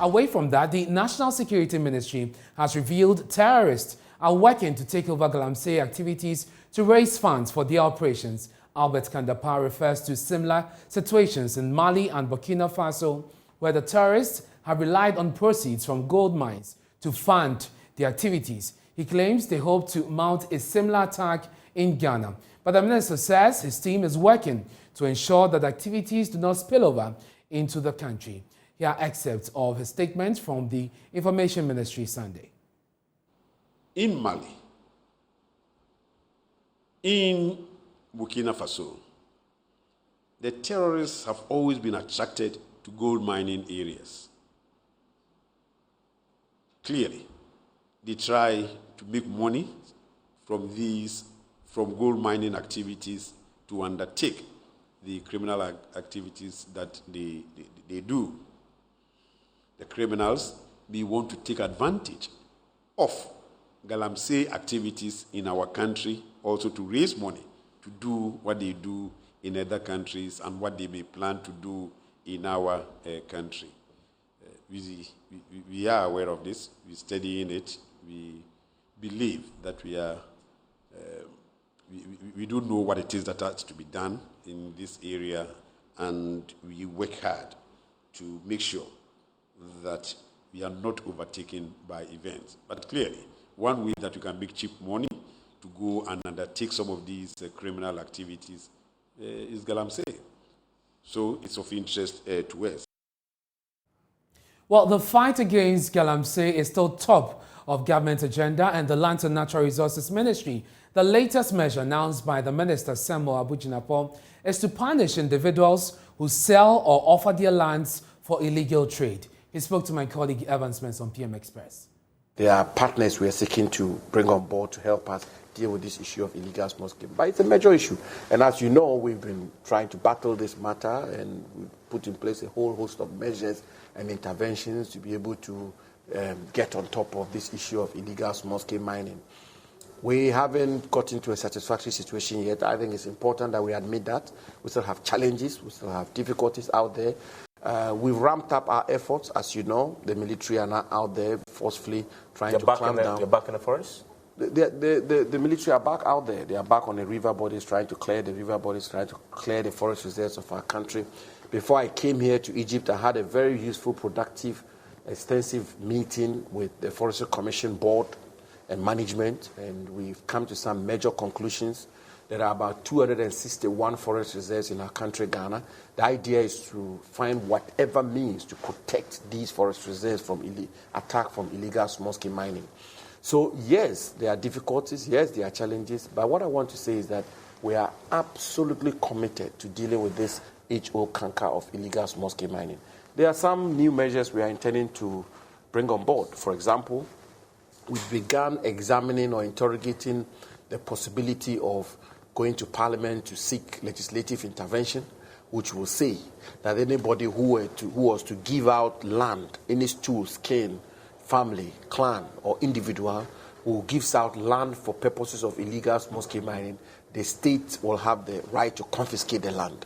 Away from that, the National Security Ministry has revealed terrorists are working to take over Galamsey activities to raise funds for their operations. Albert Kandapar refers to similar situations in Mali and Burkina Faso, where the terrorists have relied on proceeds from gold mines to fund their activities. He claims they hope to mount a similar attack in Ghana. But the minister says his team is working to ensure that activities do not spill over into the country. Here are excerpts of his statement from the Information Ministry Sunday. In Mali, in Burkina Faso, the terrorists have always been attracted to gold mining areas. Clearly, they try to make money from gold mining activities to undertake the criminal activities that they do. The criminals, they want to take advantage of Galamsey activities in our country, also to raise money to do what they do in other countries and what they may plan to do in our country. We are aware of this. We're studying it. We believe that we do know what it is that has to be done in this area, and we work hard to make sure that we are not overtaken by events. But clearly, one way that you can make cheap money to go and undertake some of these criminal activities is Galamsey. So it's of interest to us. Well, the fight against Galamsey is still top of government agenda and the Land and Natural Resources Ministry. The latest measure announced by the Minister, Samuel Jinapor, is to punish individuals who sell or offer their lands for illegal trade. He spoke to my colleague Evans Mens on PM Express. There are partners we are seeking to bring on board to help us deal with this issue of illegal small-scale. But it's a major issue. And as you know, we've been trying to battle this matter, and we've put in place a whole host of measures and interventions to be able to get on top of this issue of illegal small-scale mining. We haven't got into a satisfactory situation yet. I think it's important that we admit that. We still have challenges. We still have difficulties out there. We've ramped up our efforts. As you know, the military are now out there forcefully trying to clamp down. You're back in the forest? The military are back out there. They are back on the river bodies, trying to clear the river bodies, trying to clear the forest reserves of our country. Before I came here to Egypt, I had a very useful, productive, extensive meeting with the Forestry Commission Board and management, and we've come to some major conclusions. There are about 261 forest reserves in our country, Ghana. The idea is to find whatever means to protect these forest reserves from attack from illegal small-scale mining. So yes, there are difficulties, yes, there are challenges, but what I want to say is that we are absolutely committed to dealing with this HO canker of illegal small-scale mining. There are some new measures we are intending to bring on board. For example, we've begun examining or interrogating the possibility of going to Parliament to seek legislative intervention, which will say that anybody who was to give out land, any stool, skin, family, clan, or individual who gives out land for purposes of illegal small-scale mining, the state will have the right to confiscate the land.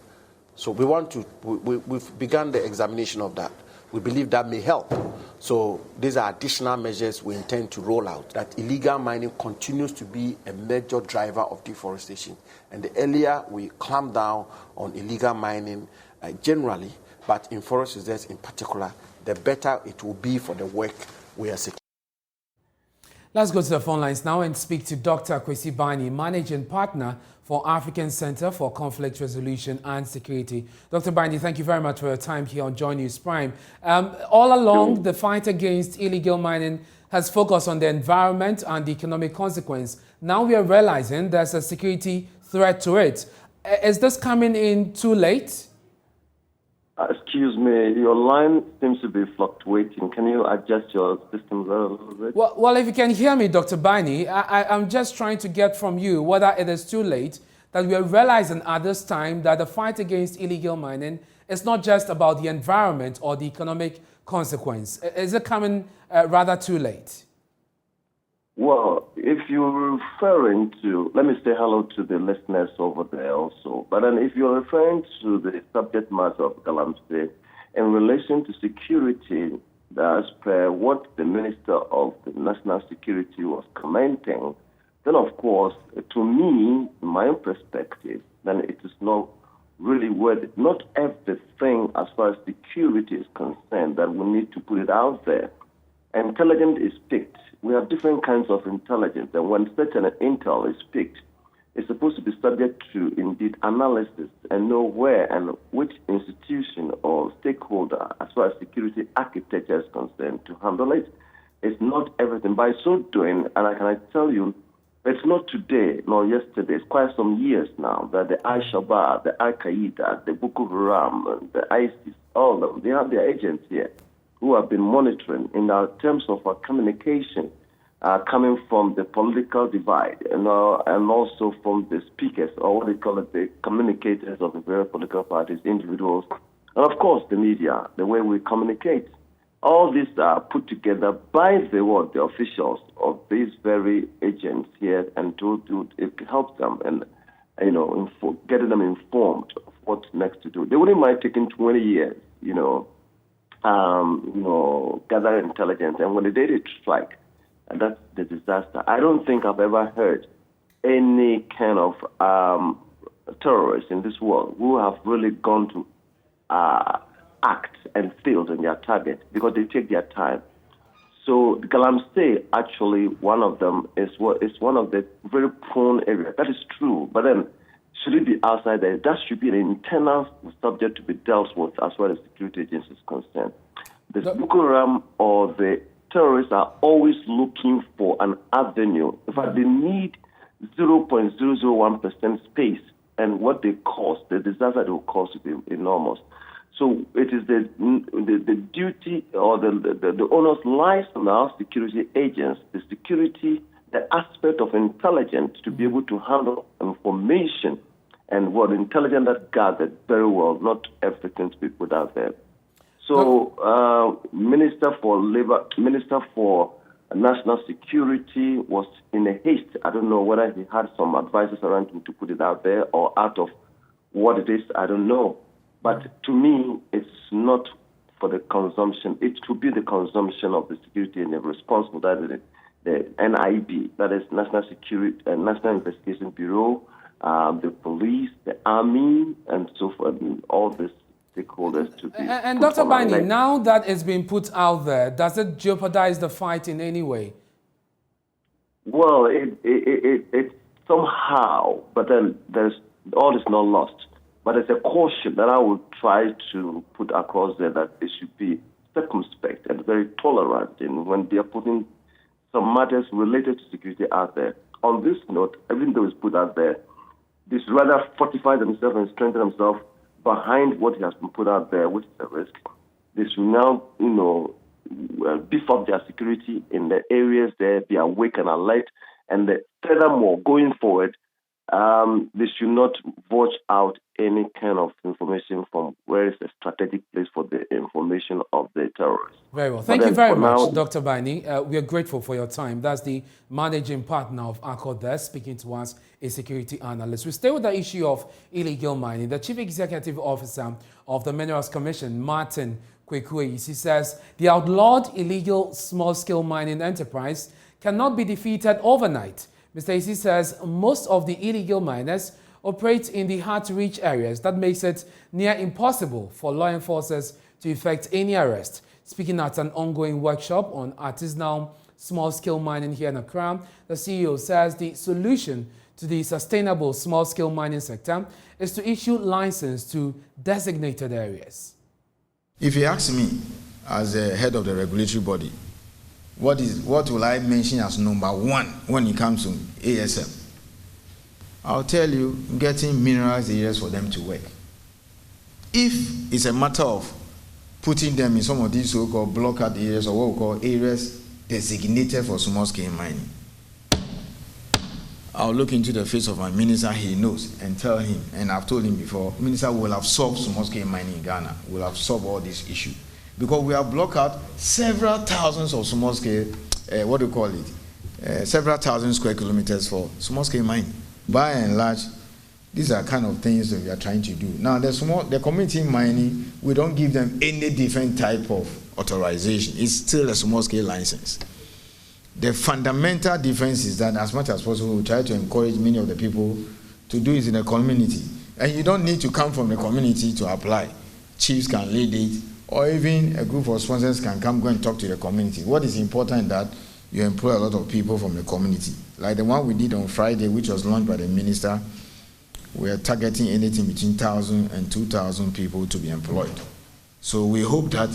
So we've begun the examination of that. We believe that may help. So these are additional measures we intend to roll out. That illegal mining continues to be a major driver of deforestation. And the earlier we clamp down on illegal mining generally, but in forest reserves in particular, the better it will be for the work we are seeking. Let's go to the phone lines now and speak to Dr. Kwesi Bani, Managing Partner for African Center for Conflict Resolution and Security. Dr. Bani, thank you very much for your time here on Joy News Prime. All along, the fight against illegal mining has focused on the environment and the economic consequence. Now we are realizing there's a security threat to it. Is this coming in too late? Excuse me, your line seems to be fluctuating. Can you adjust your system a little bit? Well, if you can hear me, Dr. Bani, I'm just trying to get from you whether it is too late that we are realizing at this time that the fight against illegal mining is not just about the environment or the economic consequence. Is it coming rather too late? Well, if you're referring to, let me say hello to the listeners over there also, but then if you're referring to the subject matter of Galamsey in relation to security as per what the Minister of National Security was commenting, then of course, to me, in my own perspective, then it is not really worth it. Not everything as far as security is concerned that we need to put it out there. Intelligence is picked. We have different kinds of intelligence, and when certain intel is picked, it's supposed to be subject to, indeed, analysis and know where and which institution or stakeholder, as far as security architecture is concerned, to handle it. It's not everything. By so doing, and I can tell you, it's not today nor yesterday. It's quite some years now that the Al-Shabaab, the Al-Qaeda, the Boko Haram, the ISIS, all of them, they have their agents here who have been monitoring in terms of our communication coming from the political divide and also from the speakers, or what they call it, the communicators of the various political parties, individuals, and of course the media, the way we communicate. All these are put together by the officials of these very agents here, and it helps them and getting them informed of what's next to do. They wouldn't mind taking 20 years, gather intelligence, and when the day they strike, and that's the disaster. I don't think I've ever heard any kind of terrorists in this world who have really gone to act and failed in their target because they take their time. So Galamsey, actually, one of them is one of the very prone areas. That is true. But then, should it be outside there? That should be an internal subject to be dealt with as far as security agencies is concerned. The Boko Haram or the terrorists are always looking for an avenue. In fact, they need 0.001% space, and what they cause, the disaster they will cause, will be enormous. So it is the duty or the onus lies on our security agents, the aspect of intelligence to be able to handle information and what intelligence that gathered very well, not everything to be put out there. So Minister for National Security was in a haste. I don't know whether he had some advisors around him to put it out there or out of what it is, I don't know. But to me, it's not for the consumption. It should be the consumption of the security and the responsible, that is the NIB, that is National Security and National Investigation Bureau, the police, the army, and so forth, and all these stakeholders to be. And Dr. Bani, now that it's been put out there, does it jeopardize the fight in any way? Well, it somehow, but then all is not lost. But there's a caution that I would try to put across there, that it should be circumspect and very tolerant in when they are putting some matters related to security out there. On this note, even though it's put out there, they should rather fortify themselves and strengthen themselves behind what has been put out there, which is a risk. They should now, beef up their security in the areas there, be awake and alert, and furthermore, going forward, they should not vouch out any kind of information from where is a strategic place for the information of the terrorists. Very well. Thank you very much, Dr. Bani. We are grateful for your time. That's the managing partner of ACOR there, speaking to us, a security analyst. We stay with the issue of illegal mining. The Chief Executive Officer of the Minerals Commission, Martin Kwekueyisi, says the outlawed illegal small-scale mining enterprise cannot be defeated overnight. Mr. Isi says most of the illegal miners operate in the hard-to-reach areas. That makes it near impossible for law enforcers to effect any arrest. Speaking at an ongoing workshop on artisanal small-scale mining here in Accra, the CEO says the solution to the sustainable small-scale mining sector is to issue license to designated areas. If you ask me, as the head of the regulatory body, what will I mention as number one when it comes to ASM? I'll tell you, getting minerals areas for them to work. If it's a matter of putting them in some of these so-called blockade areas, or what we call areas designated for small-scale mining, I'll look into the face of my minister, he knows, and tell him, and I've told him before, Minister, will have solved small-scale mining in Ghana, will have solved all these issues. Because we have blocked out several thousands of small-scale, several thousand square kilometers for small-scale mining. By and large, These are kind of things that we are trying to do. Now, the community mining, we don't give them any different type of authorization. It's still a small-scale license. The fundamental difference is that as much as possible, we try to encourage many of the people to do it in the community. And you don't need to come from the community to apply. Chiefs can lead it, or even a group of sponsors can come go and talk to the community. What is important is that you employ a lot of people from the community. Like the one we did on Friday, which was launched by the minister, we are targeting anything between 1,000 and 2,000 people to be employed. So we hope that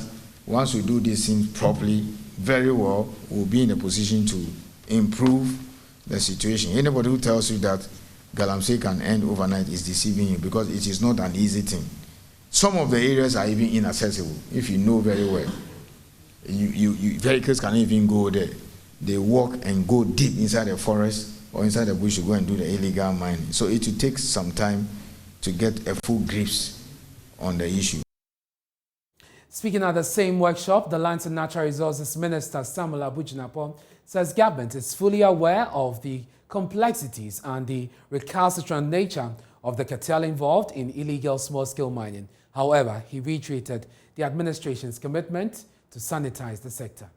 once we do this thing properly, very well, we'll be in a position to improve the situation. Anybody who tells you that Galamsey can end overnight is deceiving you, because it is not an easy thing. Some of the areas are even inaccessible, if you know very well. Vehicles can't even go there. They walk and go deep inside the forest or inside the bush to go and do the illegal mining. So it will take some time to get a full grips on the issue. Speaking at the same workshop, the Lands and Natural Resources Minister Samuel Jinapor says government is fully aware of the complexities and the recalcitrant nature of the cartel involved in illegal small-scale mining. However, he reiterated the administration's commitment to sanitize the sector.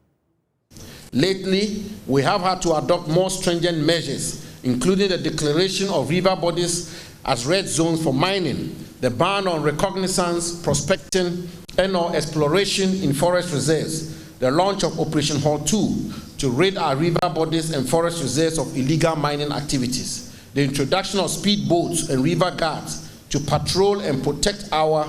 Lately, we have had to adopt more stringent measures, including the declaration of river bodies as red zones for mining, the ban on recognizance, prospecting, and/or exploration in forest reserves, the launch of Operation Hall 2 to rid our river bodies and forest reserves of illegal mining activities, the introduction of speed boats and river guards to patrol and protect our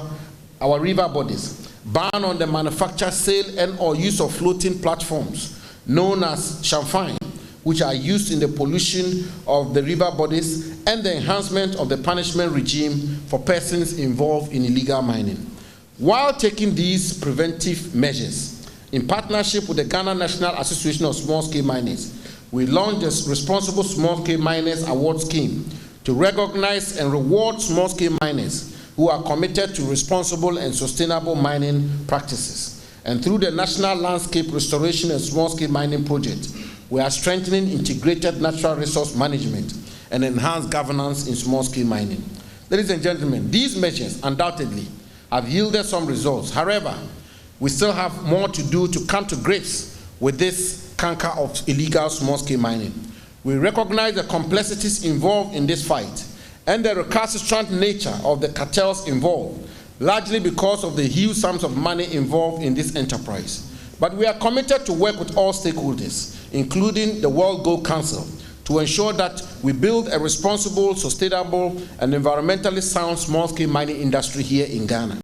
river bodies, ban on the manufacture, sale, and/or use of floating platforms known as champagne, which are used in the pollution of the river bodies, and the enhancement of the punishment regime for persons involved in illegal mining. While taking these preventive measures, in partnership with the Ghana National Association of Small-Scale Miners, we launched the Responsible Small-Scale Miners Award Scheme to recognize and reward small-scale miners who are committed to responsible and sustainable mining practices. And through the National Landscape Restoration and Small-Scale Mining Project, we are strengthening integrated natural resource management and enhanced governance in small-scale mining. Ladies and gentlemen, these measures undoubtedly have yielded some results. However, we still have more to do to come to grips with this canker of illegal small-scale mining. We recognize the complexities involved in this fight and the recalcitrant nature of the cartels involved, largely because of the huge sums of money involved in this enterprise. But we are committed to work with all stakeholders, including the World Gold Council, to ensure that we build a responsible, sustainable, and environmentally sound small-scale mining industry here in Ghana.